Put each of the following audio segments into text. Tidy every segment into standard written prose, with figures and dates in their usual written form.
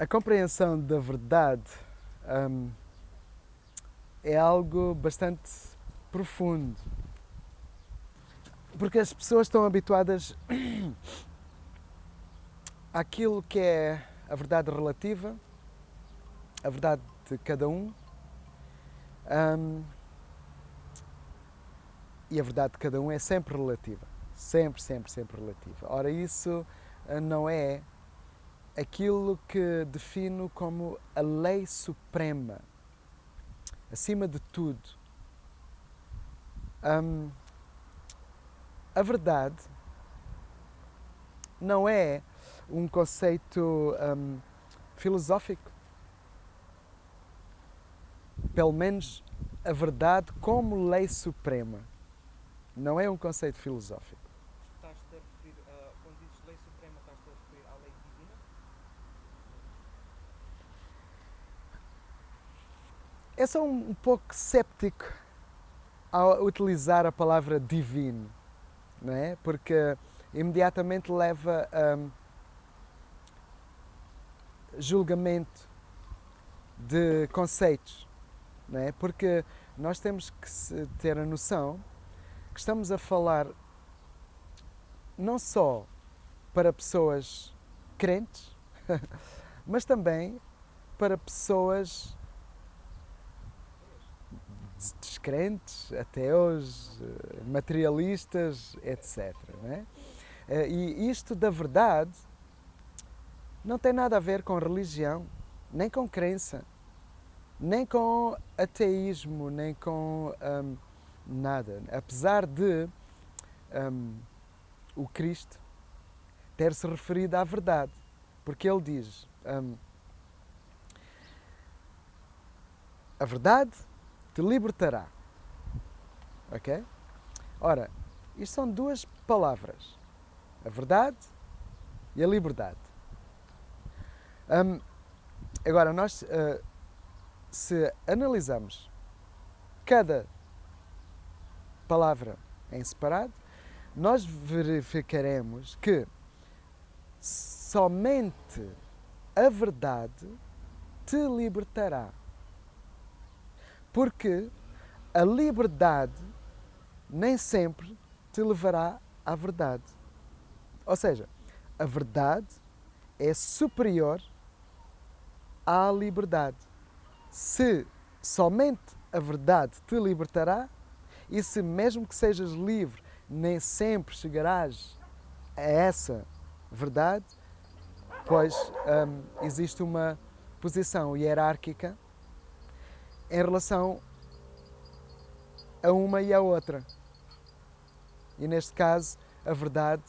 A compreensão da verdade é algo bastante profundo, porque as pessoas estão habituadas àquilo que é a verdade relativa, a verdade de cada um, e a verdade de cada um é sempre relativa, sempre, sempre, sempre relativa. Ora, isso não é aquilo que defino como a lei suprema, acima de tudo. A verdade não é um conceito filosófico. Pelo menos a verdade como lei suprema não é um conceito filosófico. Estás-te a referir, quando dizes lei suprema, estás-te a referir à lei divina? Eu sou um pouco séptico ao utilizar a palavra divino, não é? Porque imediatamente leva a julgamento de conceitos, não é? Porque nós temos que ter a noção que estamos a falar não só para pessoas crentes, mas também para pessoas descrentes, ateus, materialistas, etc. Não é? E isto da verdade não tem nada a ver com religião, nem com crença, nem com ateísmo, nem com nada. Apesar de o Cristo ter-se referido à verdade, porque ele diz a verdade te libertará. Ok? Ora, isto são duas palavras, a verdade e a liberdade. Agora, nós, se analisarmos cada palavra em separado, nós verificaremos que somente a verdade te libertará. Porque a liberdade nem sempre te levará à verdade. Ou seja, a verdade é superior à liberdade. Se somente a verdade te libertará, e se mesmo que sejas livre, nem sempre chegarás a essa verdade, pois existe uma posição hierárquica em relação a uma e a outra. E neste caso, a verdade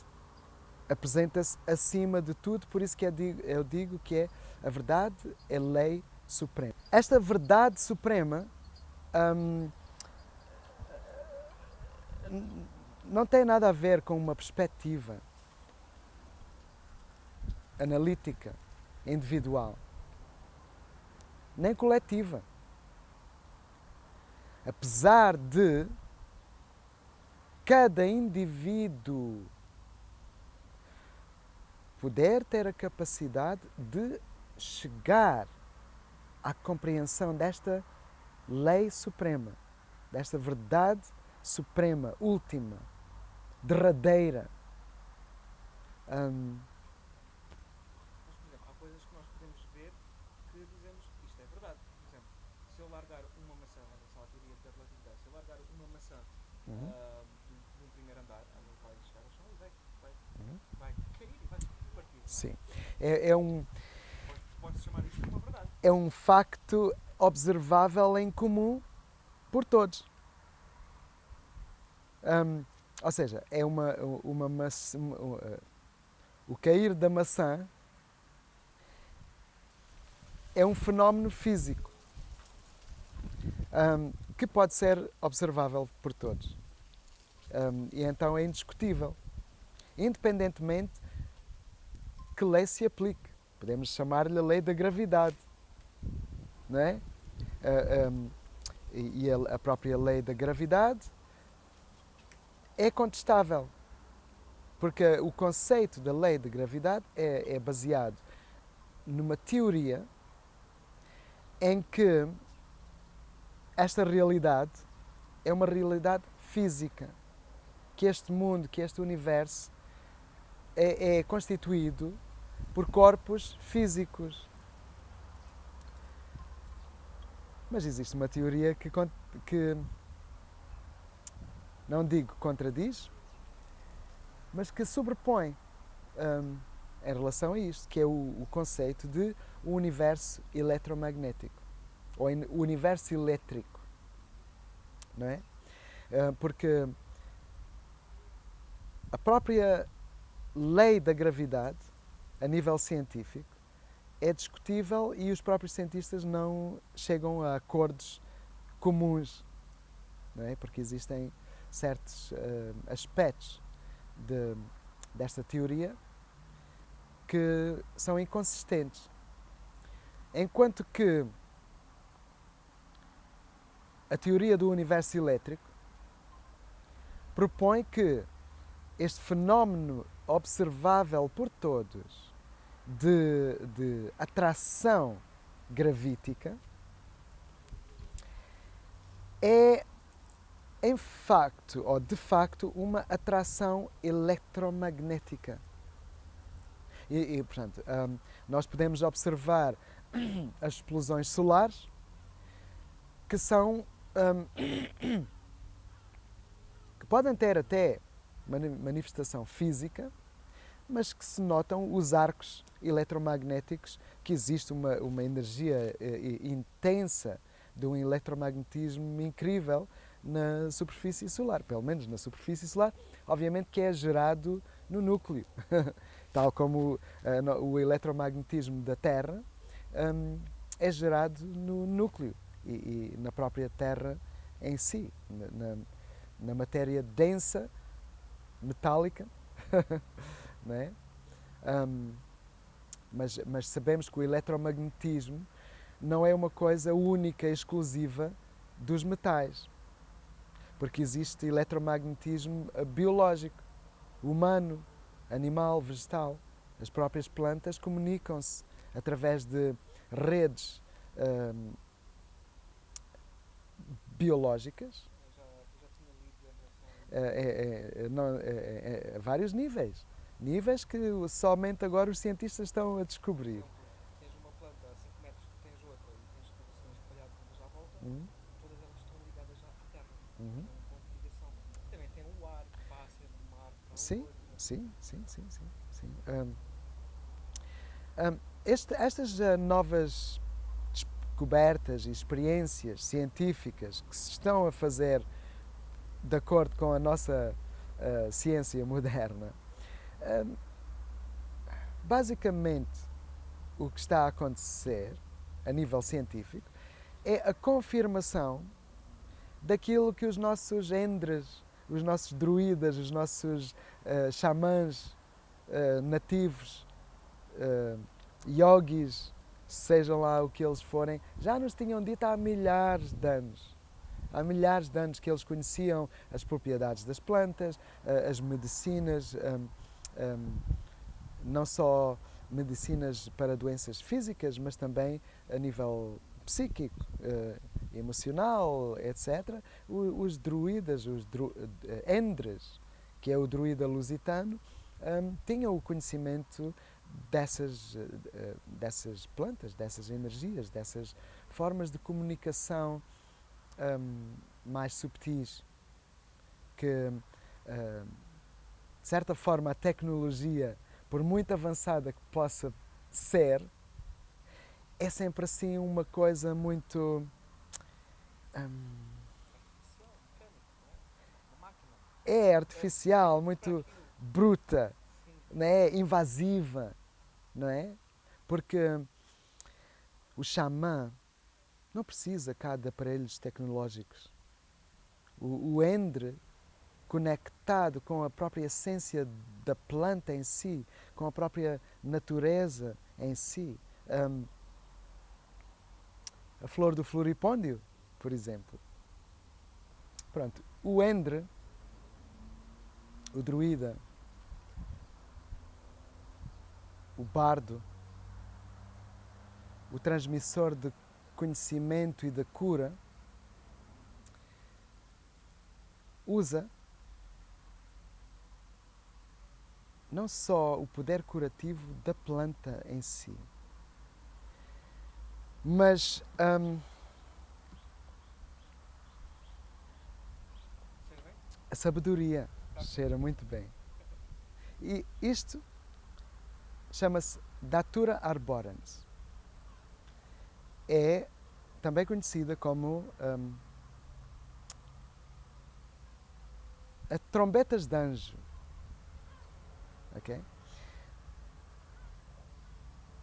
apresenta-se acima de tudo, por isso que eu digo que é a verdade é lei suprema. Esta verdade suprema não tem nada a ver com uma perspectiva analítica, individual, nem coletiva. Apesar de cada indivíduo poder ter a capacidade de chegar à compreensão desta lei suprema, desta verdade suprema, última, derradeira. Mas, por exemplo, há coisas que nós podemos ver que dizemos isto é verdade. Por exemplo, se eu largar uma maçã, em relação à teoria da relatividade, se eu largar uma maçã de um primeiro andar, ela vai chegar ao chão e vai cair e vai partir, não é? Sim. É um, Pode-se chamar isto de uma verdade. é um facto observável em comum por todos. Ou seja, é uma maçã, o cair da maçã é um fenómeno físico que pode ser observável por todos. E então é indiscutível, independentemente que lei se aplique. Podemos chamar-lhe a lei da gravidade, não é? E a própria lei da gravidade é contestável, porque o conceito da lei de gravidade é baseado numa teoria em que esta realidade é uma realidade física, que este mundo, que este universo é constituído por corpos físicos. Mas existe uma teoria que não digo contradiz, mas que sobrepõe em relação a isto, que é o conceito de um universo eletromagnético, ou o universo elétrico, não é? Porque a própria lei da gravidade, a nível científico, é discutível e os próprios cientistas não chegam a acordos comuns, não é? Porque existem certos aspectos desta teoria que são inconsistentes. Enquanto que a teoria do universo elétrico propõe que este fenómeno observável por todos de atração gravítica é, em facto, ou de facto, uma atração eletromagnética. Portanto, nós podemos observar as explosões solares, que são que podem ter até manifestação física, mas que se notam os arcos eletromagnéticos, que existe uma energia intensa de um eletromagnetismo incrível na superfície solar, pelo menos na superfície solar, obviamente que é gerado no núcleo, tal como o eletromagnetismo da Terra é gerado no núcleo e na própria Terra em si, na matéria densa, metálica, não é? Mas sabemos que o eletromagnetismo não é uma coisa única e exclusiva dos metais, porque existe eletromagnetismo biológico, humano, animal, vegetal. As próprias plantas comunicam-se através de redes biológicas Eu já tinha lido em relação a a vários níveis. Níveis que somente agora os cientistas estão a descobrir. Por exemplo, tens uma planta a 5 metros, tu tens outra e tens populações espalhadas umas à volta, Uhum. todas elas estão ligadas à Terra. Uhum. Tem um ponto de ligação. Também tem o ar que passa de uma árvore para a Sim, outra. sim, sim, sim, sim, sim. Estas novas descobertas e experiências científicas que se estão a fazer de acordo com a nossa ciência moderna, basicamente o que está a acontecer a nível científico é a confirmação daquilo que os nossos endres, os nossos druidas, os nossos xamãs nativos, yogis, sejam lá o que eles forem, já nos tinham dito há milhares de anos. Há milhares de anos que eles conheciam as propriedades das plantas, as medicinas, não só medicinas para doenças físicas, mas também a nível psíquico, emocional, etc. Os druidas, endres, que é o druida lusitano, tinham o conhecimento dessas plantas, dessas energias, dessas formas de comunicação mais subtis, que de certa forma a tecnologia, por muito avançada que possa ser, é sempre assim uma coisa muito Artificial, mecânica, não é? Uma máquina. é artificial, Para muito aquilo. bruta, Sim. não é? Invasiva, não é? Porque o xamã não precisa cá de aparelhos tecnológicos. O endre, conectado com a própria essência da planta em si, com a própria natureza em si. A flor do floripôndio, por exemplo. Pronto, o endre, o druida, o bardo, o transmissor de conhecimento e de cura, usa não só o poder curativo da planta em si, mas Cheira bem? a sabedoria. Cheira muito bem. E isto chama-se Datura arborens. É também conhecida como a trombetas de anjo. Okay?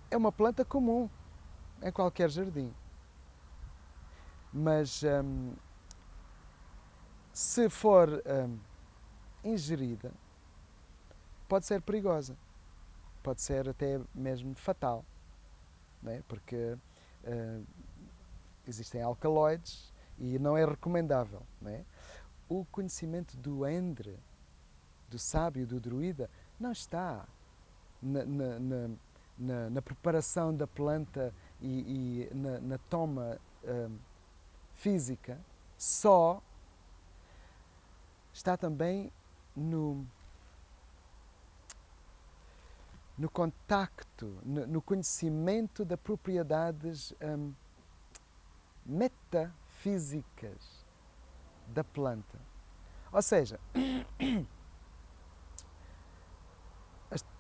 É uma planta comum em qualquer jardim. Mas se for ingerida, pode ser perigosa. Pode ser até mesmo fatal. Não é? Porque existem alcaloides e não é recomendável. Não é? O conhecimento do endre, do sábio, do druida, não está na preparação da planta e na toma física, só está também no contacto, no conhecimento das propriedades metafísicas da planta. Ou seja,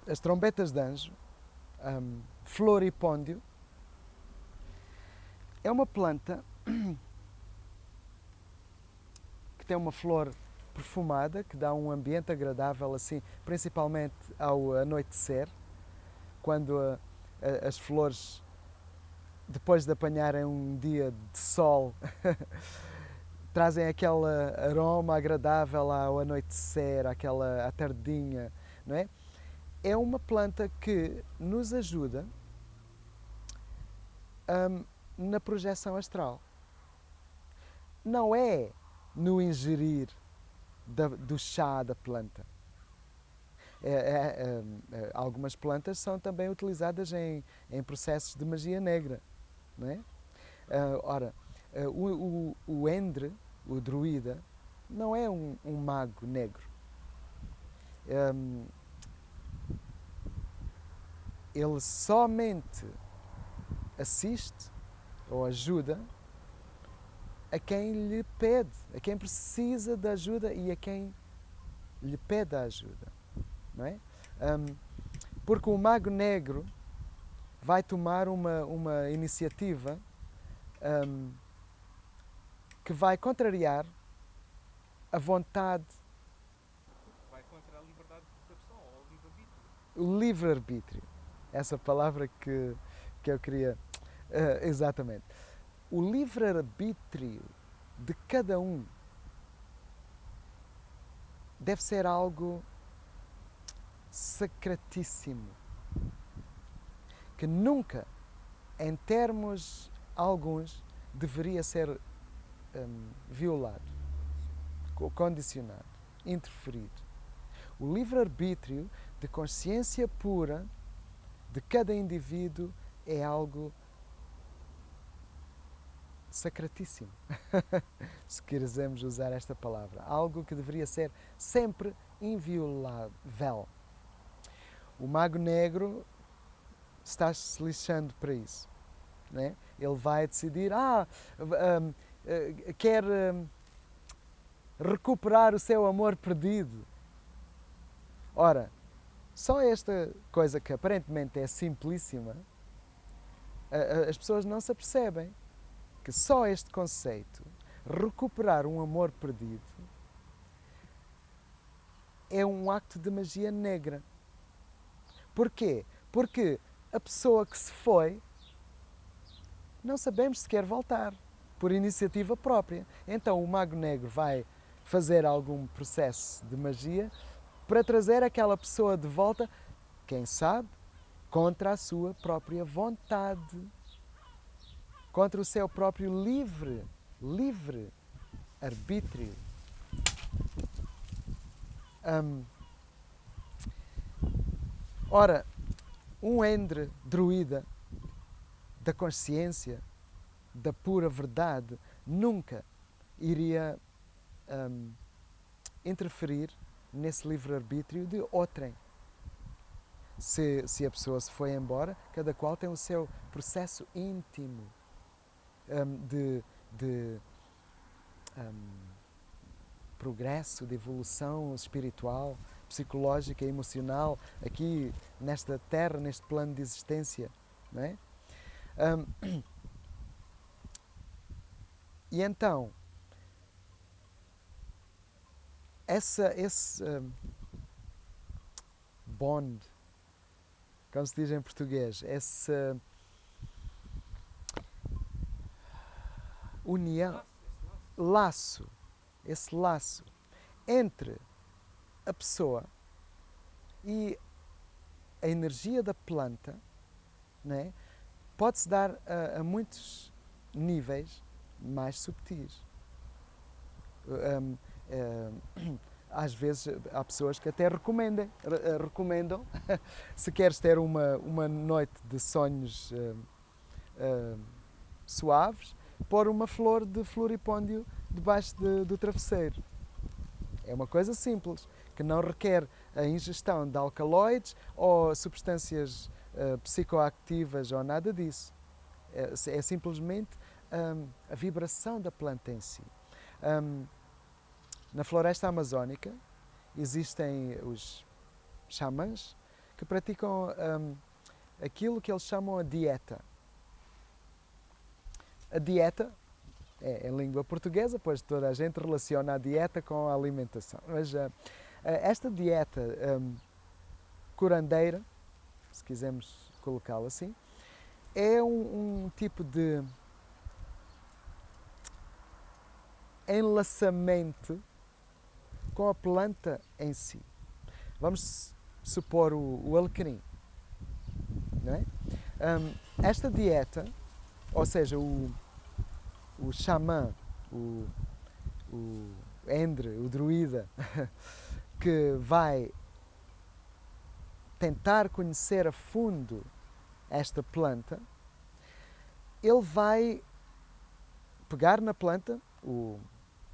as trombetas de anjo, Floripôndio, é uma planta que tem uma flor perfumada, que dá um ambiente agradável, assim, principalmente ao anoitecer, quando as flores, depois de apanharem um dia de sol, trazem aquele aroma agradável ao anoitecer, aquela à tardinha, não é? É uma planta que nos ajuda na projeção astral. Não é no ingerir do chá da planta. Algumas plantas são também utilizadas em processos de magia negra. Não é? Ora, o endre, o druida, não é um mago negro. Ele somente assiste ou ajuda a quem lhe pede, a quem precisa de ajuda e a quem lhe pede a ajuda. Não é? Porque o mago negro vai tomar uma iniciativa que vai contrariar a vontade, Vai contra a liberdade da pessoa, ou o livre-arbítrio. o livre-arbítrio. Essa palavra que eu queria. Exatamente. O livre-arbítrio de cada um deve ser algo sacratíssimo, que nunca, em termos alguns, deveria ser violado, condicionado, interferido. O livre-arbítrio de consciência pura de cada indivíduo é algo sacratíssimo, se quisermos usar esta palavra. Algo que deveria ser sempre inviolável. O mago negro está-se lixando para isso. Né? Ele vai decidir, quer recuperar o seu amor perdido. Ora, só esta coisa que aparentemente é simplíssima, as pessoas não se apercebem que só este conceito, recuperar um amor perdido, é um acto de magia negra. Porquê? Porque a pessoa que se foi, não sabemos se quer voltar, por iniciativa própria. Então o mago negro vai fazer algum processo de magia para trazer aquela pessoa de volta, quem sabe, contra a sua própria vontade, contra o seu próprio livre arbítrio. Ora, um endre druida da consciência, da pura verdade, nunca iria interferir nesse livre-arbítrio de outrem. Se a pessoa se foi embora, cada qual tem o seu processo íntimo de progresso, de evolução espiritual, psicológica, emocional, aqui nesta terra, neste plano de existência, não é? E então, esse bond, como se diz em português, essa união, esse laço entre a pessoa e a energia da planta, né, pode-se dar a muitos níveis mais subtis. Às vezes há pessoas que até recomendam se queres ter uma noite de sonhos suaves, pôr uma flor de floripôndio debaixo do travesseiro. É uma coisa simples, que não requer a ingestão de alcaloides ou substâncias psicoativas ou nada disso. É simplesmente a vibração da planta em si. Na floresta amazónica existem os xamãs que praticam aquilo que eles chamam a dieta. A dieta é em língua portuguesa, pois toda a gente relaciona a dieta com a alimentação. Mas esta dieta curandeira, se quisermos colocá-la assim, é um tipo de enlaçamento com a planta em si. Vamos supor o alecrim, não é? Esta dieta, ou seja, o xamã, o endre, o druida, que vai tentar conhecer a fundo esta planta, ele vai pegar na planta,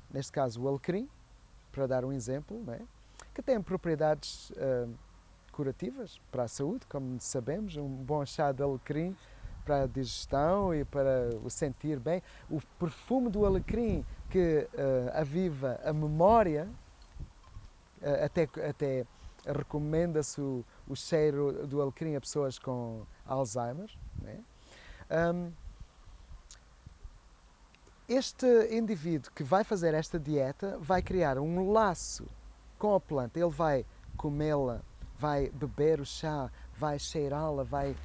neste caso o alecrim, para dar um exemplo, não é? Que tem propriedades curativas para a saúde, como sabemos, um bom chá de alecrim para a digestão e para o sentir bem. O perfume do alecrim que aviva a memória, até recomenda-se o cheiro do alecrim a pessoas com Alzheimer, não é? Este indivíduo que vai fazer esta dieta vai criar um laço com a planta. Ele vai comê-la, vai beber o chá, vai cheirá-la, vai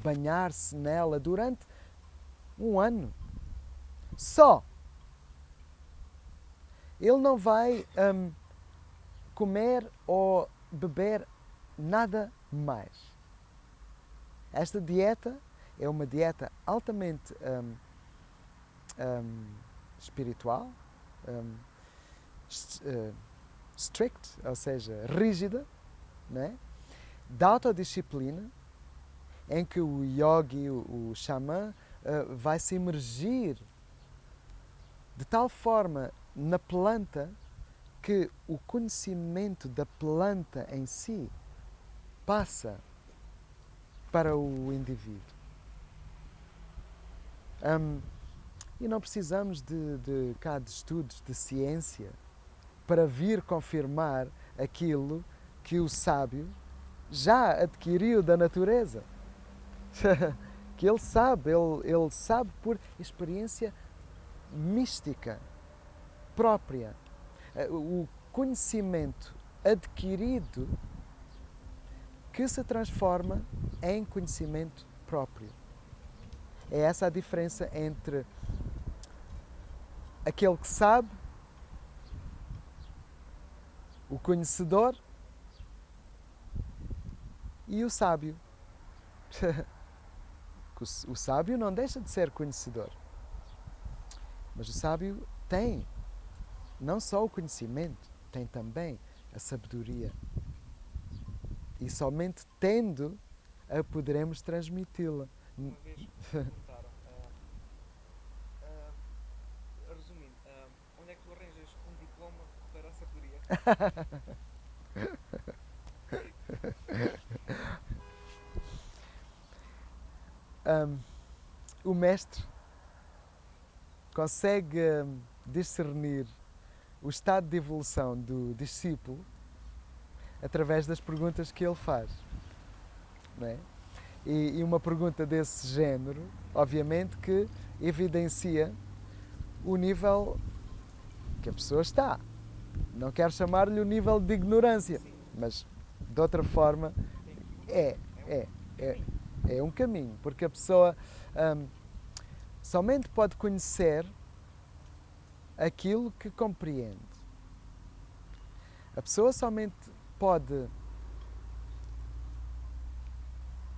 banhar-se nela durante um ano. Só. Ele não vai comer ou beber nada mais. Esta dieta é uma dieta altamente espiritual, strict, ou seja, rígida, né? De autodisciplina, em que o yogi, o xamã, vai se imergir de tal forma na planta que o conhecimento da planta em si passa para o indivíduo. E não precisamos de estudos de ciência para vir confirmar aquilo que o sábio já adquiriu da natureza. Que ele sabe por experiência mística própria. O conhecimento adquirido que se transforma em conhecimento próprio. É essa a diferença entre aquele que sabe, o conhecedor, e o sábio. O sábio não deixa de ser conhecedor. Mas o sábio tem não só o conhecimento, tem também a sabedoria. E somente tendo a poderemos transmiti-la. uma vez me perguntaram, ah, resumindo, onde é que tu arranjas um diploma para a sabedoria? Hum, o mestre consegue discernir o estado de evolução do discípulo através das perguntas que ele faz, não é? E uma pergunta desse género, obviamente, que evidencia o nível que a pessoa está. Não quero chamar-lhe o nível de ignorância, Sim, mas de outra forma tem que evoluir. é, é, é, é um caminho, porque a pessoa somente pode conhecer aquilo que compreende. A pessoa somente pode.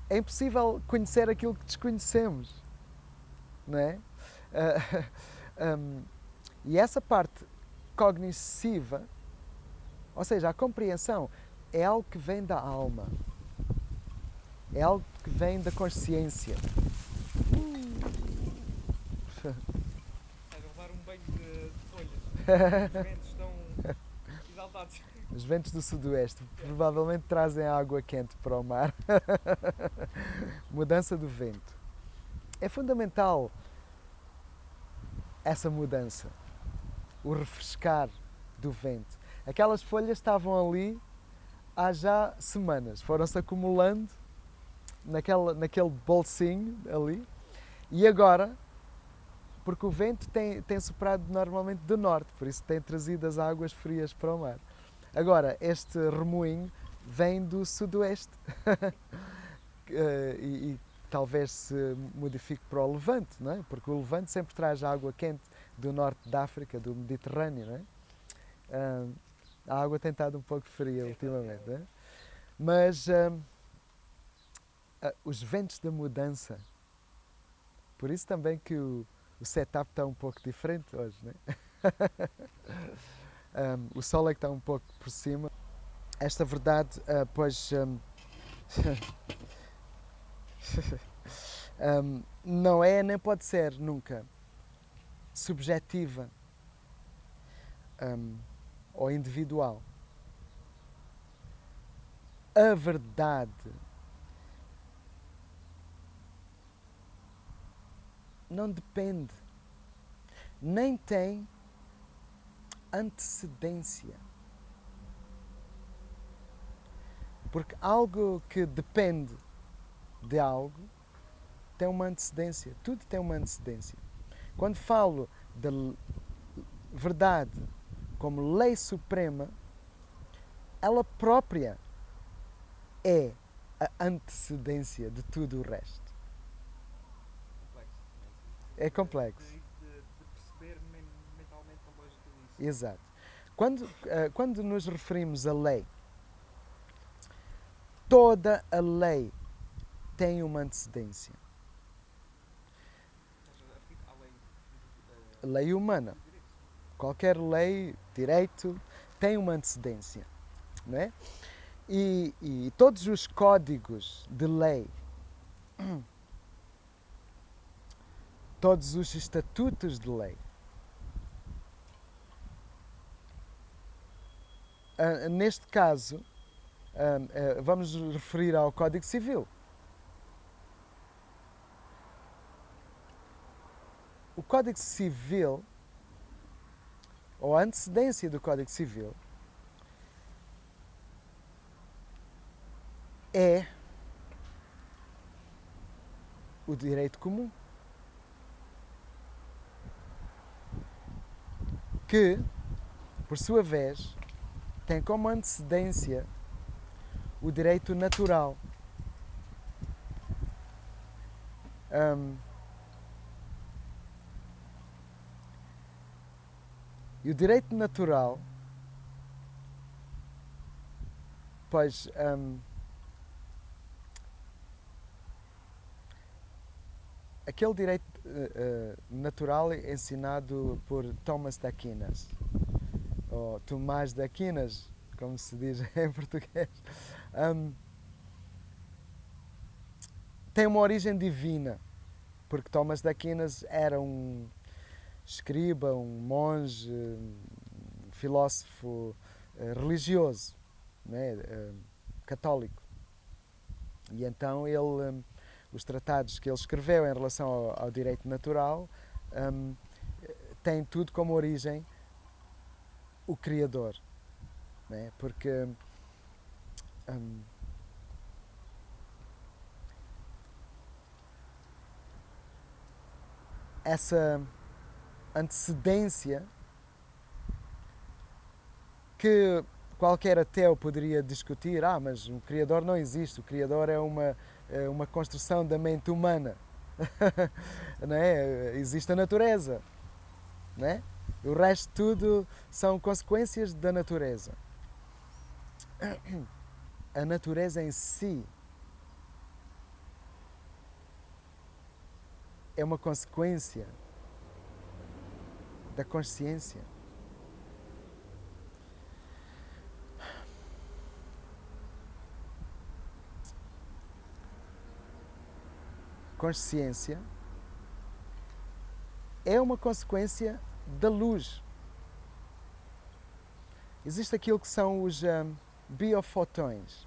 É impossível conhecer aquilo que desconhecemos, não é? E essa parte cognitiva, ou seja, a compreensão, é algo que vem da alma, é algo que vem da consciência. Estás a levar um banho de folhas. Os ventos estão exaltados. Os ventos do sudoeste provavelmente trazem água quente para o mar. Mudança do vento. É fundamental essa mudança, o refrescar do vento. Aquelas folhas estavam ali há já semanas, foram-se acumulando naquele bolsinho ali e agora, porque o vento tem soprado normalmente do norte, por isso tem trazido as águas frias para o mar. Agora, este remoinho vem do sudoeste e talvez se modifique para o levante, não é? Porque o levante sempre traz água quente do norte da África, do Mediterrâneo, não é? A água tem estado um pouco fria ultimamente, não é? Mas os ventos da mudança, por isso também que o setup está um pouco diferente hoje, não é? O sol é que está um pouco por cima. Esta verdade, pois, não é nem pode ser nunca subjetiva ou individual. A verdade não depende, nem tem antecedência. Porque algo que depende de algo tem uma antecedência. Tudo tem uma antecedência. Quando falo da verdade como lei suprema, ela própria é a antecedência de tudo o resto. Complexo. É complexo. De perceber mentalmente a lógica disso. Exato. Quando nos referimos a lei, toda a lei tem uma antecedência. A lei, A lei humana, qualquer lei, direito, tem uma antecedência, não é? E todos os códigos de lei, todos os estatutos de lei, neste caso, vamos nos referir ao Código Civil. O Código Civil, ou a antecedência do Código Civil, é o direito comum, que, por sua vez, tem como antecedência o direito natural. E o direito natural, pois, aquele direito natural ensinado por Thomas de Aquinas, ou Tomás de Aquinas, como se diz em português, tem uma origem divina, porque Thomas de Aquinas era um escriba, um monge, um filósofo religioso, né? Católico. E então ele, os tratados que ele escreveu em relação ao direito natural têm tudo como origem o Criador, né? Porque essa antecedência que qualquer ateu poderia discutir, mas o Criador não existe, o Criador é uma construção da mente humana. Não é? Existe a natureza, não é? O resto de tudo são consequências da natureza. A natureza em si é uma consequência da consciência. Consciência é uma consequência da luz. Existe aquilo que são os biofotões.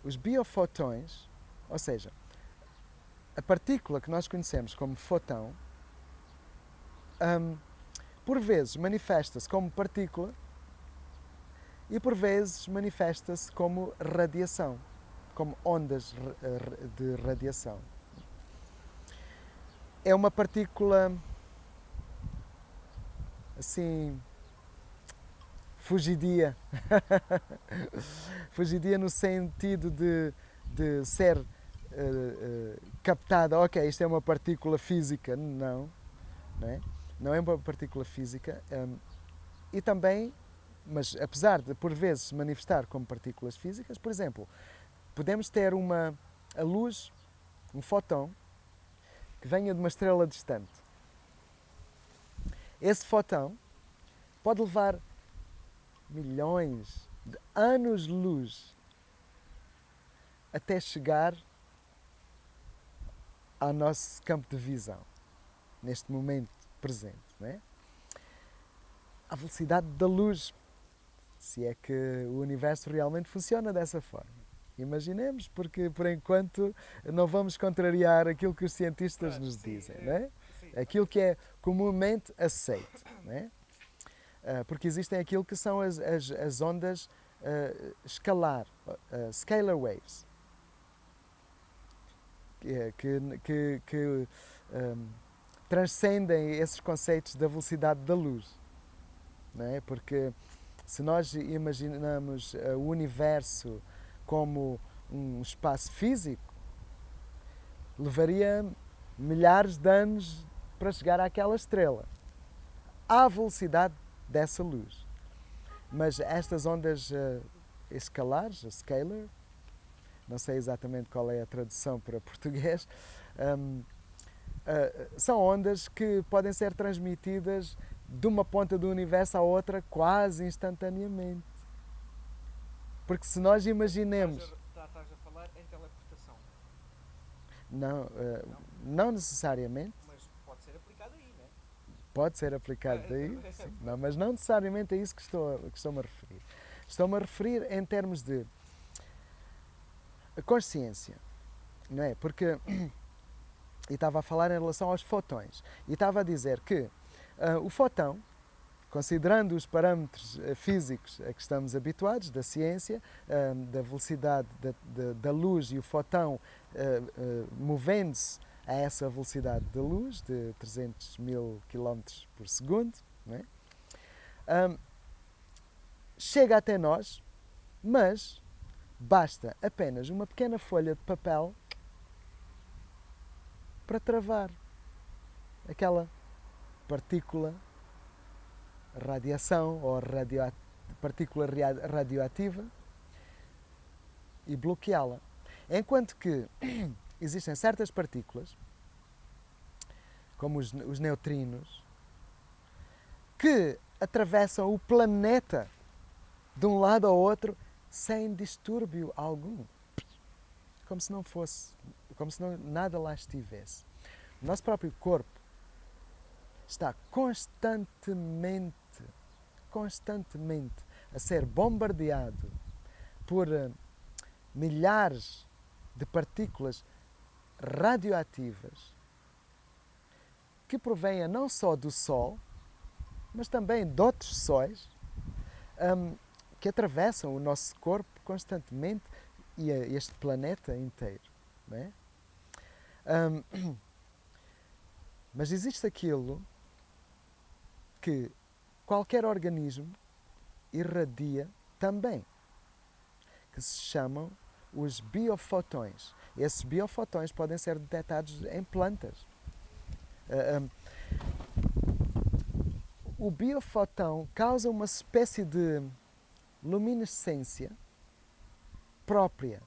Os biofotões, ou seja, a partícula que nós conhecemos como fotão, por vezes manifesta-se como partícula e por vezes manifesta-se como radiação, como ondas de radiação. É uma partícula assim fugidia. Fugidia no sentido de ser captada. Ok, isto é uma partícula física. Não, não é? Não é uma partícula física. E também, mas apesar de por vezes se manifestar como partículas físicas, por exemplo, podemos ter a luz, um fóton, que venha de uma estrela distante. Esse fóton pode levar milhões de anos-luz até chegar ao nosso campo de visão, neste momento presente, não é? A velocidade da luz, se é que o universo realmente funciona dessa forma. Imaginemos, porque por enquanto não vamos contrariar aquilo que os cientistas nos dizem, não é? Aquilo que é comumente aceito, não é? Porque existem aquilo que são as ondas escalar, scalar waves, que transcendem esses conceitos da velocidade da luz, não é? Porque se nós imaginamos o universo como um espaço físico, levaria milhares de anos para chegar àquela estrela, à velocidade dessa luz. Mas estas ondas escalares, a scalar, não sei exatamente qual é a tradução para português, são ondas que podem ser transmitidas de uma ponta do universo à outra quase instantaneamente. Porque se nós imaginemos... Estás a falar em teleportação? Não necessariamente. Mas pode ser aplicado aí, não é? Pode ser aplicado aí, sim. Não, mas não necessariamente é isso que estou-me a referir. Estou-me a referir em termos de consciência, não é? Porque... E estava a falar em relação aos fotões. E estava a dizer que o fotão, considerando os parâmetros físicos a que estamos habituados, da ciência, da velocidade da luz e o fotão movendo-se a essa velocidade da luz, de 300 mil km por segundo, não é? Chega até nós, mas basta apenas uma pequena folha de papel para travar aquela partícula radiação ou partícula radioativa e bloqueá-la. Enquanto que existem certas partículas, como os neutrinos, que atravessam o planeta de um lado ao outro sem distúrbio algum, como se não fosse, como se nada lá estivesse. O nosso próprio corpo está constantemente a ser bombardeado por milhares de partículas radioativas que provêm não só do Sol, mas também de outros sóis que atravessam o nosso corpo constantemente e este planeta inteiro. Não é? Mas existe aquilo que qualquer organismo irradia também, que se chamam os biofotões. Esses biofotões podem ser detectados em plantas. O biofotão causa uma espécie de luminescência própria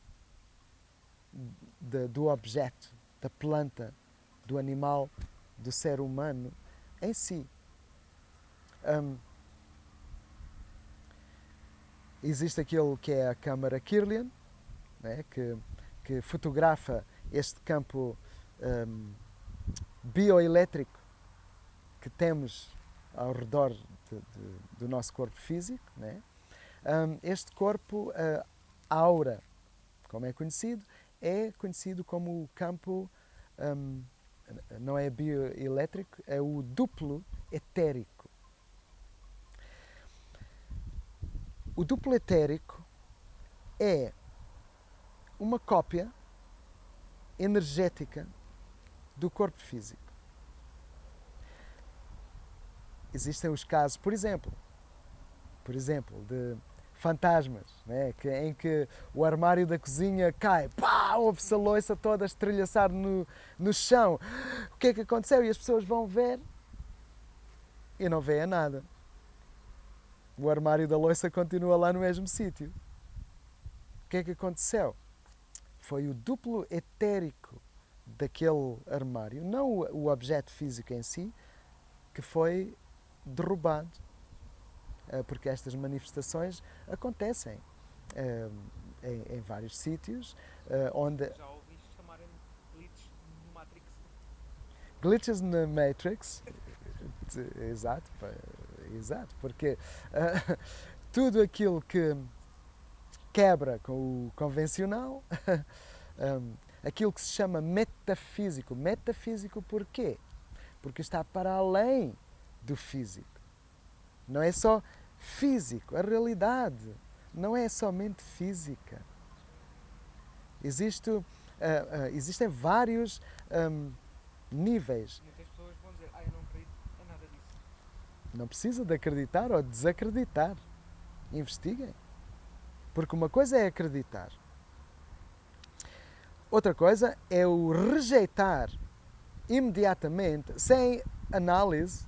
do objeto, da planta, do animal, do ser humano em si. Existe aquilo que é a câmara Kirlian, né, que fotografa este campo bioelétrico que temos ao redor do nosso corpo físico. Né? Este corpo, aura, como é conhecido como o campo, não é bioelétrico, é o duplo etérico. O duplo etérico é uma cópia energética do corpo físico. Existem os casos, por exemplo, de fantasmas, né? Em que o armário da cozinha cai, pá, ouve-se a louça toda estrelhaçar no chão. O que é que aconteceu? E as pessoas vão ver e não veem nada. O armário da louça continua lá no mesmo sítio. O que é que aconteceu? Foi o duplo etérico daquele armário, não o objeto físico em si, que foi derrubado. Porque estas manifestações acontecem em vários sítios onde... Já ouvi chamarem glitches no Matrix. Glitches na Matrix, exato, porque tudo aquilo que quebra com o convencional, aquilo que se chama metafísico. Metafísico porquê? Porque está para além do físico. Não é só físico, a realidade não é somente física. Existem vários níveis. Muitas pessoas vão dizer, eu não acredito em nada disso. Não precisa de acreditar ou desacreditar. Investiguem. Porque uma coisa é acreditar. Outra coisa é o rejeitar imediatamente, sem análise,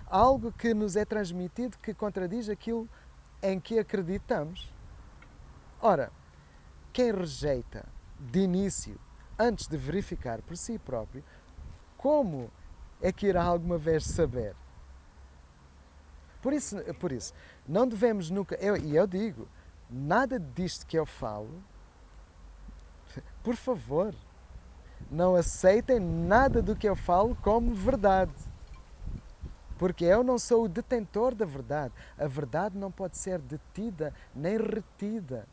algo que nos é transmitido que contradiz aquilo em que acreditamos. Ora, quem rejeita de início, antes de verificar por si próprio, como é que irá alguma vez saber? Por isso não devemos nunca... Eu digo, nada disto que eu falo, por favor, não aceitem nada do que eu falo como verdade. Porque eu não sou o detentor da verdade. A verdade não pode ser detida nem retida.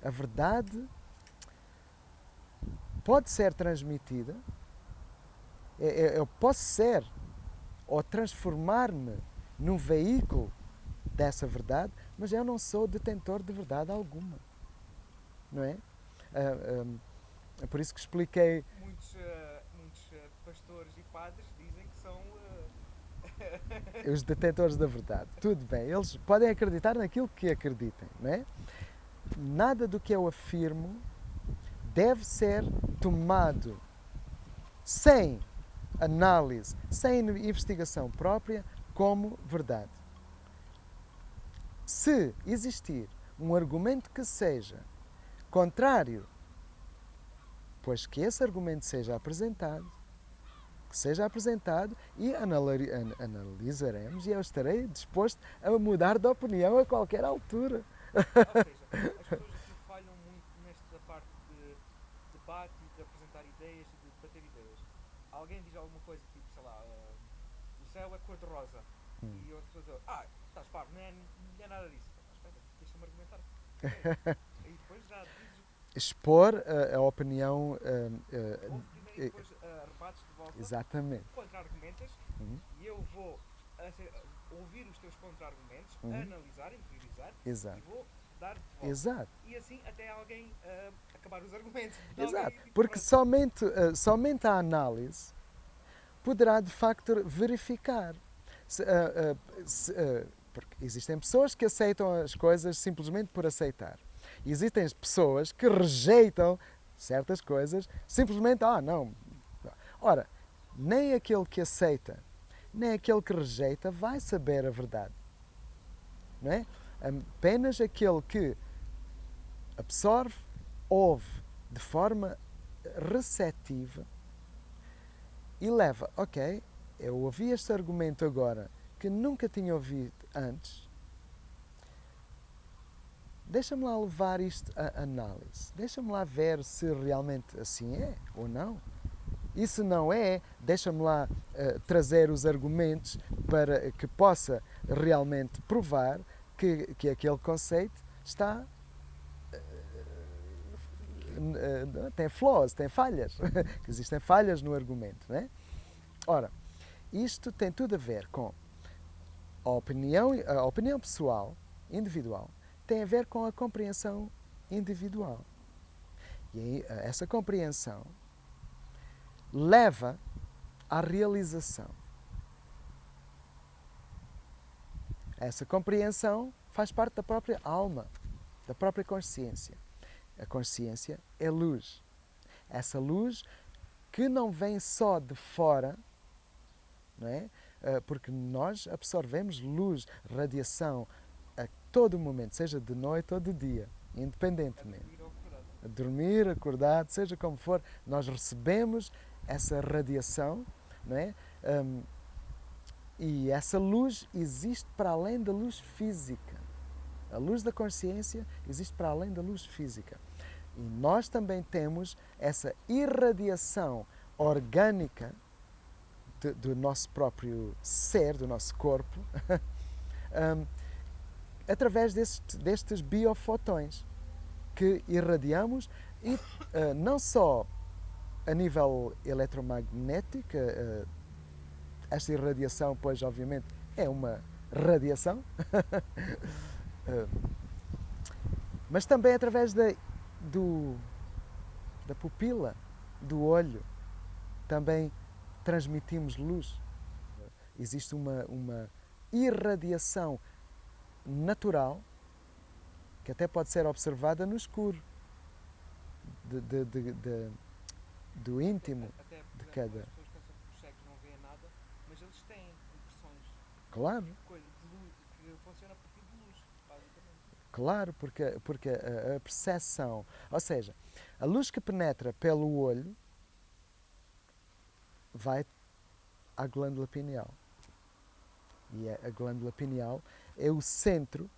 A verdade pode ser transmitida. Eu posso ser ou transformar-me num veículo dessa verdade, mas eu não sou detentor de verdade alguma. Não é? É por isso que expliquei... Muitos pastores e padres dizem que são... os detentores da verdade. Tudo bem, eles podem acreditar naquilo que acreditem, não é? Nada do que eu afirmo deve ser tomado sem análise, sem investigação própria, como verdade. Se existir um argumento que seja contrário, pois que esse argumento seja apresentado e analisaremos, e eu estarei disposto a mudar de opinião a qualquer altura. Ou seja, as pessoas aqui falham muito nesta parte de debate e de apresentar ideias e de debater ideias. Alguém diz alguma coisa tipo, sei lá, o céu é cor-de-rosa. Hum. E outra pessoa diz, estás parvo, não é nada disso. Espera, deixa-me argumentar. Primeiro. E depois já dizes o Expor a opinião. ouve primeiro e depois rebates de volta, Exatamente. contra-argumentas, Uhum. e eu vou ouvir os teus contra-argumentos, Uhum. analisar, interiorizar, e Exato. vou dar de volta. Exato. E assim até alguém acabar os argumentos. Exato. Alguém, tipo, Porque pronto. somente a análise poderá de facto verificar. Porque existem pessoas que aceitam as coisas simplesmente por aceitar. E existem pessoas que rejeitam certas coisas simplesmente, não. Ora, nem aquele que aceita, nem aquele que rejeita vai saber a verdade. Não é? Apenas aquele que absorve, ouve de forma receptiva e leva, ok, eu ouvi este argumento agora que nunca tinha ouvido antes, deixa-me lá levar isto à análise, deixa-me lá ver se realmente assim é ou não. E se não é, deixa-me lá trazer os argumentos para que possa realmente provar que aquele conceito está tem flaws, tem falhas, que existem falhas no argumento, não é? Ora, isto tem tudo a ver com a opinião pessoal, individual, tem a ver com a compreensão individual. E aí, essa compreensão leva à realização. Essa compreensão faz parte da própria alma, da própria consciência. A consciência é luz. Essa luz que não vem só de fora, não é? Porque nós absorvemos luz, radiação a todo momento, seja de noite ou de dia, independentemente. A dormir, acordado, seja como for, nós recebemos essa radiação, não é? E essa luz existe para além da luz física. A luz da consciência existe para além da luz física. E nós também temos essa irradiação orgânica do nosso próprio ser, do nosso corpo, através destes biofotões que irradiamos e não só a nível eletromagnético, esta irradiação, pois, obviamente, é uma radiação, mas também através da pupila, do olho, também transmitimos luz. Existe uma irradiação natural que até pode ser observada no escuro do íntimo Até, por de exemplo, cada. as pessoas pensam que os cegos não veem nada, mas eles têm impressões Claro, de luz, que funciona a partir de luz, basicamente. claro, porque a percepção, ou seja, a luz que penetra pelo olho vai à glândula pineal. E a glândula pineal é o centro,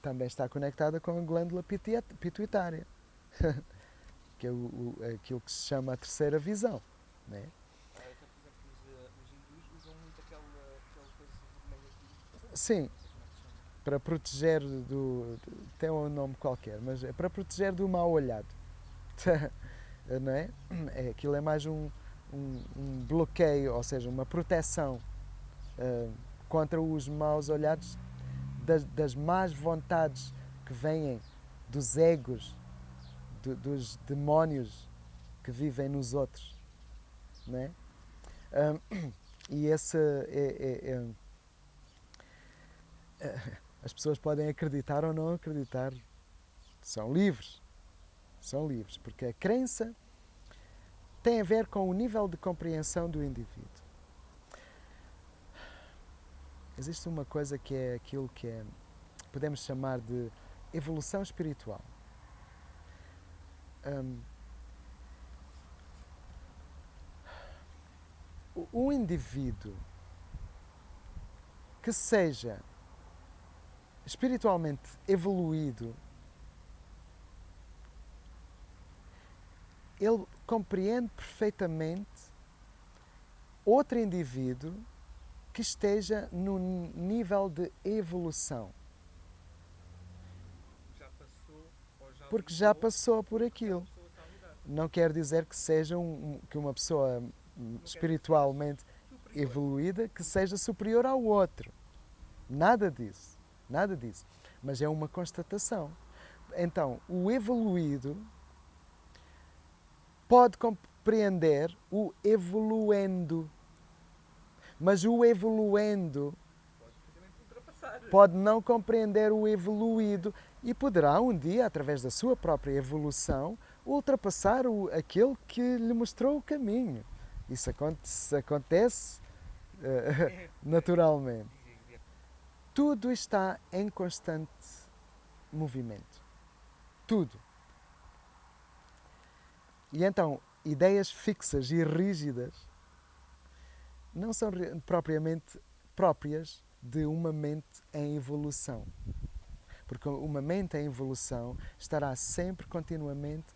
também está conectada com a glândula pituitária, que é aquilo que se chama a terceira visão. Né? Até, por exemplo, os hindus usam muito aquela coisa vermelha aqui. Sim, Não sei como é que se chama. para proteger tem um nome qualquer, mas é para proteger do mal olhado. Não é? Aquilo é mais um bloqueio, ou seja, uma proteção contra os maus olhados, das más vontades que vêm dos egos, dos demónios que vivem nos outros. Não é? E esse as pessoas podem acreditar ou não acreditar, são livres, porque a crença tem a ver com o nível de compreensão do indivíduo. Existe uma coisa que é aquilo que podemos chamar de evolução espiritual. Um indivíduo que seja espiritualmente evoluído, ele compreende perfeitamente outro indivíduo que esteja num nível de evolução, Já passou ou já porque já lidou passou por com aquilo. aquela pessoa está a lidar. Não quer dizer que seja que uma pessoa Não quer dizer que espiritualmente seja superior. evoluída que seja superior ao outro. Nada disso. Nada disso. Mas é uma constatação. Então, o evoluído pode compreender o evoluendo. Mas o evoluendo Pode perfeitamente ultrapassar. pode não compreender o evoluído e poderá um dia, através da sua própria evolução, ultrapassar aquele que lhe mostrou o caminho. Isso acontece naturalmente. Tudo está em constante movimento. Tudo. E então, ideias fixas e rígidas não são propriamente próprias de uma mente em evolução. Porque uma mente em evolução estará sempre, continuamente,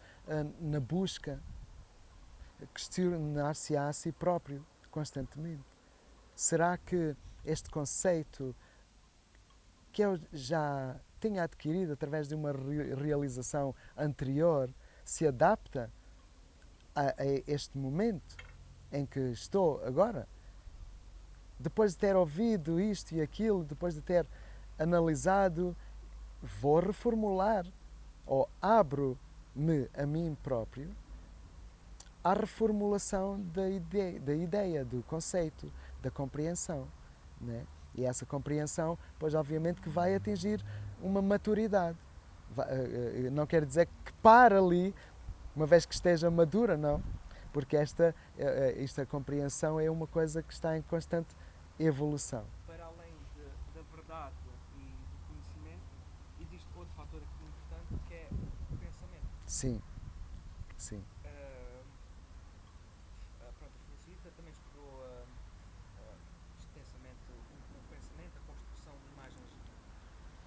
na busca, questionar-se-á a si próprio, constantemente. Será que este conceito que eu já tinha adquirido através de uma realização anterior se adapta a este momento em que estou agora? Depois de ter ouvido isto e aquilo, depois de ter analisado, vou reformular ou abro-me a mim próprio à reformulação da ideia, do conceito, da compreensão, né? E essa compreensão, pois obviamente que vai atingir uma maturidade. Não quer dizer que para ali, uma vez que esteja madura, não. Porque esta compreensão é uma coisa que está em constante evolução. Para além da verdade e do conhecimento, existe outro fator aqui importante que é o pensamento. Sim, sim. Pronto, a Felicita também estudou extensamente o pensamento, a construção de imagens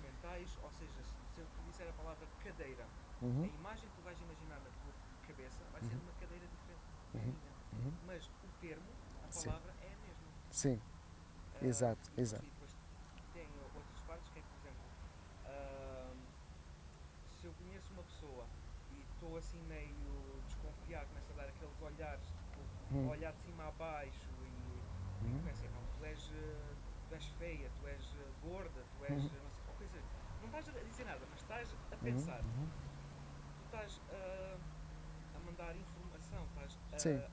mentais, ou seja, se eu te disser a palavra cadeira, a imagem que tu vais imaginar na tua cabeça vai ser uma cadeira diferente da minha. Mas o termo, a palavra é a mesma. Sim, exato, E exato. depois tem outras partes que é, por exemplo, se eu conheço uma pessoa e estou assim meio desconfiado, começo a dar aqueles olhares, tipo, olhar de cima a baixo e começo a tu és feia, tu és gorda, tu és não sei, ou coisa. Não estás a dizer nada, mas estás a pensar. Tu estás a mandar informação, estás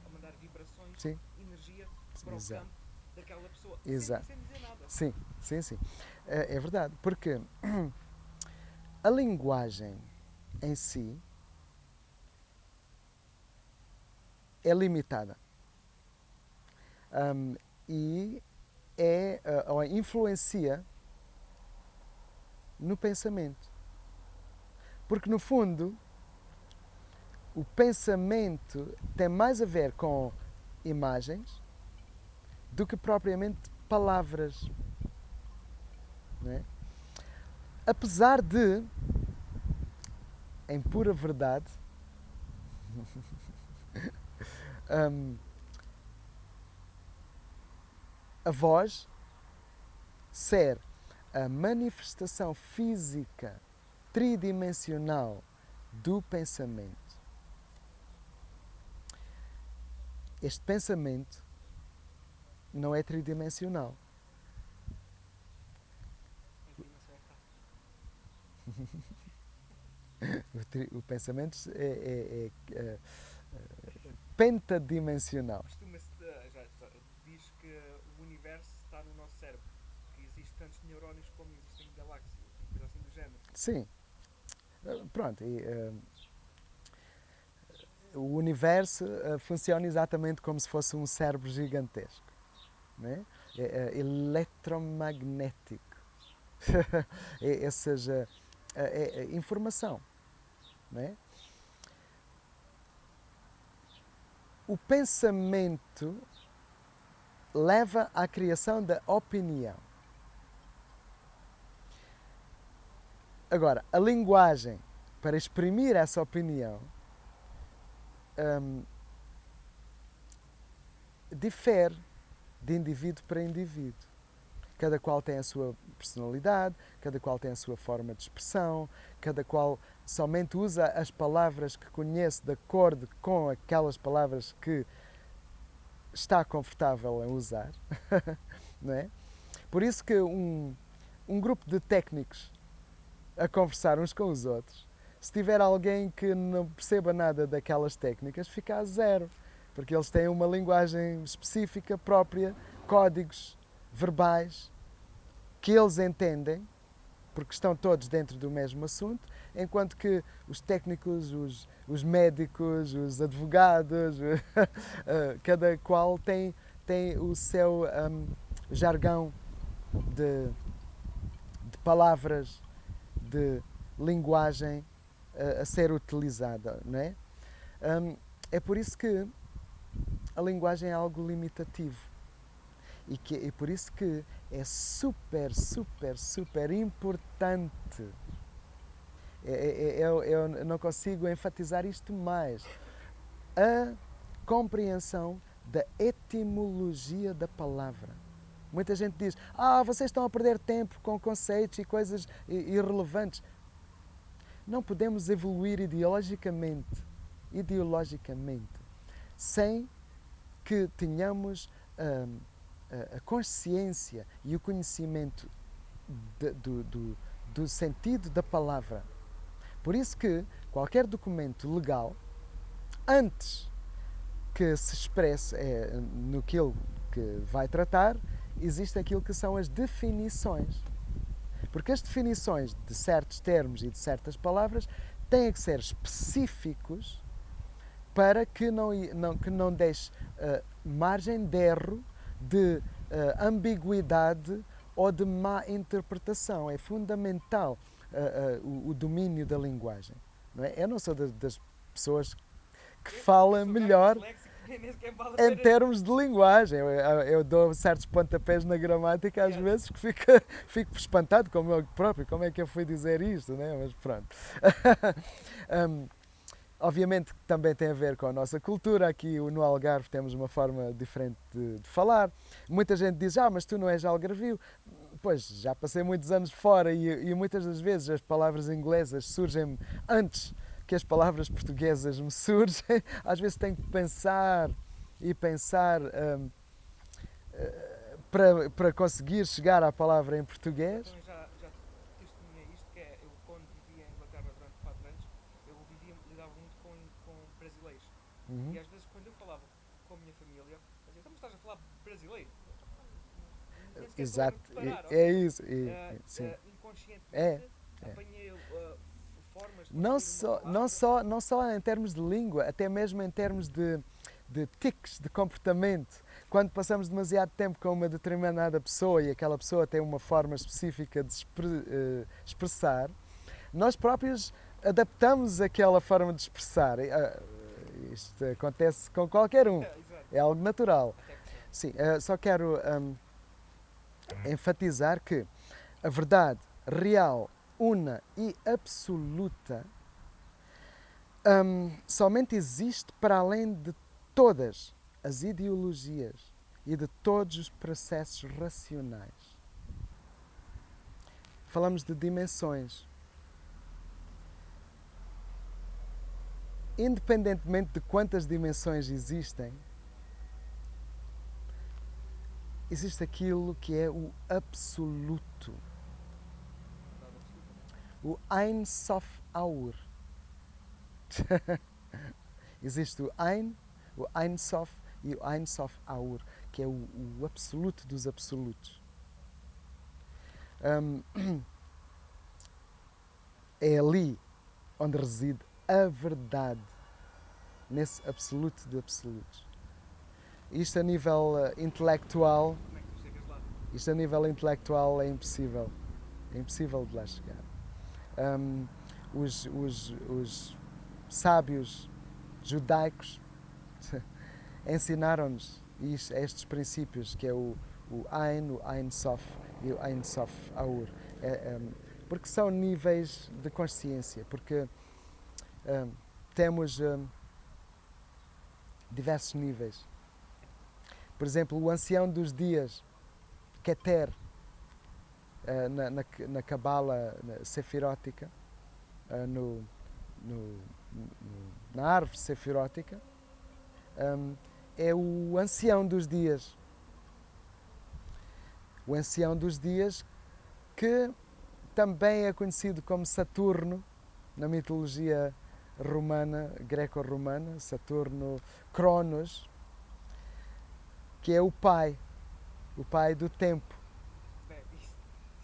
a mandar vibrações, Sim. energia para Exato. o campo daquela pessoa, Exato. sem dizer nada. Sim, sim, sim. É verdade, porque a linguagem em si é limitada e ou influencia no pensamento. Porque, no fundo, o pensamento tem mais a ver com imagens do que propriamente palavras. Não é? Apesar de, em pura verdade, a voz ser a manifestação física tridimensional do pensamento. Este pensamento não é tridimensional. Em que dimensão está? O pensamento é pentadimensional. Costuma-se, já diz que o universo está no nosso cérebro, que existem tantos neurónios como existem galáxias, coisa assim do género. Sim. Pronto. O universo funciona exatamente como se fosse um cérebro gigantesco. Né? É eletromagnético. Ou seja, é informação. Né? O pensamento leva à criação da opinião. Agora, a linguagem para exprimir essa opinião difere de indivíduo para indivíduo. Cada qual tem a sua personalidade, cada qual tem a sua forma de expressão, cada qual somente usa as palavras que conhece de acordo com aquelas palavras que está confortável em usar. Não é? Por isso que um grupo de técnicos a conversar uns com os outros, se tiver alguém que não perceba nada daquelas técnicas, fica a zero, porque eles têm uma linguagem específica, própria, códigos verbais, que eles entendem, porque estão todos dentro do mesmo assunto, enquanto que os técnicos, os médicos, os advogados, cada qual tem o seu jargão de palavras, de linguagem a ser utilizada, não é? É por isso que a linguagem é algo limitativo e por isso que é super importante. Eu não consigo enfatizar isto mais. A compreensão da etimologia da palavra. Muita gente diz, vocês estão a perder tempo com conceitos e coisas irrelevantes. Não podemos evoluir ideologicamente, sem que tenhamos a consciência e o conhecimento do sentido da palavra. Por isso que qualquer documento legal, antes que se expresse no que ele que vai tratar, existe aquilo que são as definições. Porque as definições de certos termos e de certas palavras têm que ser específicos para que não deixe margem de erro, de ambiguidade ou de má interpretação. É fundamental o domínio da linguagem. Não é? Eu não sou das pessoas que falam melhor em termos de linguagem. Eu dou certos pontapés na gramática às vezes que fico espantado como eu próprio. Como é que eu fui dizer isto? Né? Mas pronto. Obviamente que também tem a ver com a nossa cultura. Aqui no Algarve temos uma forma diferente de falar. Muita gente diz, mas tu não és algarvio. Pois, já passei muitos anos fora e muitas das vezes as palavras inglesas surgem antes que as palavras portuguesas me surgem. Às vezes tenho que pensar para conseguir chegar à palavra em português. Também já testemunhei isto, que é, eu quando vivia em Inglaterra durante 4 anos, eu lidava muito com brasileiros. E às vezes quando eu falava com a minha família, eu dizia, então estás a falar brasileiro? Exato, é isso. Sim. Inconscientemente apanhei formas de não só em termos de língua, até mesmo em termos de tics, de comportamento. Quando passamos demasiado tempo com uma determinada pessoa e aquela pessoa tem uma forma específica de expressar, nós próprios adaptamos aquela forma de expressar. Isto acontece com qualquer um. É algo natural. Sim, só quero enfatizar que a verdade real, una e absoluta somente existe para além de todas as ideologias e de todos os processos racionais. Falamos de dimensões. Independentemente de quantas dimensões existem, existe aquilo que é o absoluto. O Ein Sof Aur. Existe o Ein Sof e o Ein Sof Aur, que é o absoluto dos absolutos. É ali onde reside a verdade, nesse absoluto de absolutos. Isto a nível intelectual, é impossível. É impossível de lá chegar. Os sábios judaicos ensinaram-nos estes princípios, que é o Ein Sof e o Ein Sof Aur. Porque são níveis de consciência, porque temos diversos níveis. Por exemplo, o ancião dos dias, Keter, na Cabala sefirótica, na árvore sefirótica, é o ancião dos dias. O ancião dos dias que também é conhecido como Saturno na mitologia romana, greco-romana, Saturno, Cronos, que é o pai do tempo. Bem, isto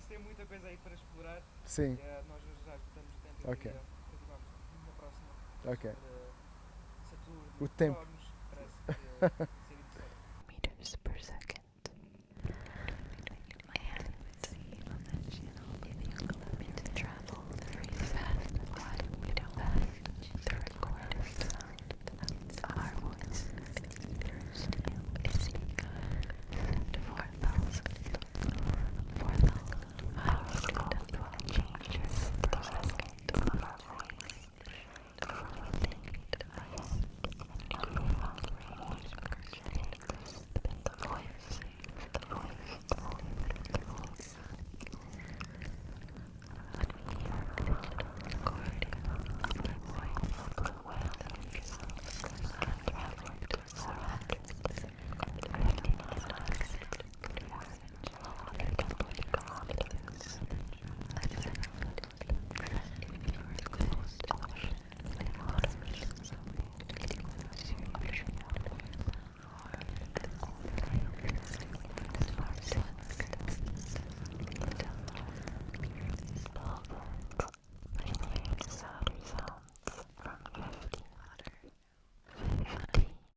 tem muita coisa aí para explorar. Sim. Nós já esgotamos o tempo Ok. e continuamos na próxima Ok. sobre Saturno, O tempo. Cronos, parece que